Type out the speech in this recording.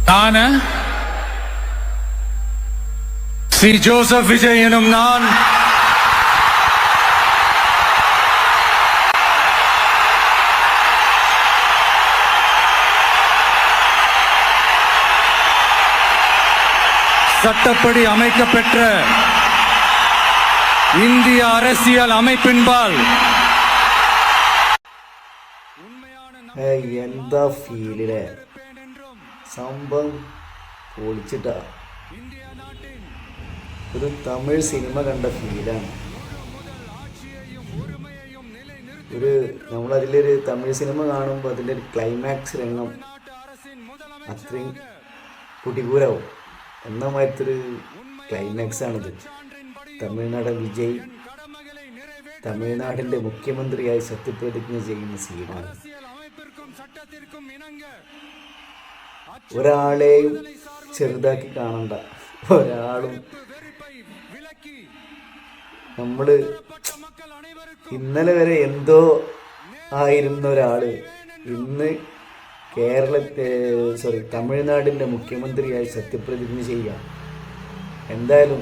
നാന് Shri Joseph വിജയനും ഞാൻ சட்டப்படி அமைக்கப்பெற்ற இந்திய அரசியல் அமைப்பின்பால் എന്താ ഫീലിലെ സംഭവം പൊളിച്ചിട്ടാ. ഒരു തമിഴ് സിനിമ കണ്ട ഫീലാണ്. നമ്മളതിലൊരു തമിഴ് സിനിമ കാണുമ്പോൾ അതിൻ്റെ ഒരു ക്ലൈമാക്സ് രംഗം അത്രയും കുട്ടികൂരാവും എന്ന മാറ്റൊരു ക്ലൈമാക്സ് ആണിത്. തമിഴ്നാട് വിജയ് തമിഴ്നാടിൻ്റെ മുഖ്യമന്ത്രിയായി സത്യപ്രതിജ്ഞ ചെയ്യുന്ന സീനാണ്. ഒരാളെയും ചെറുതാക്കി കാണണ്ട, ഒരാളും. നമ്മൾ ഇന്നലെ വരെ എന്തോ ആയിരുന്ന ഒരാള് ഇന്ന് തമിഴ്നാടിൻ്റെ മുഖ്യമന്ത്രിയായി സത്യപ്രതിജ്ഞ ചെയ്യാം. എന്തായാലും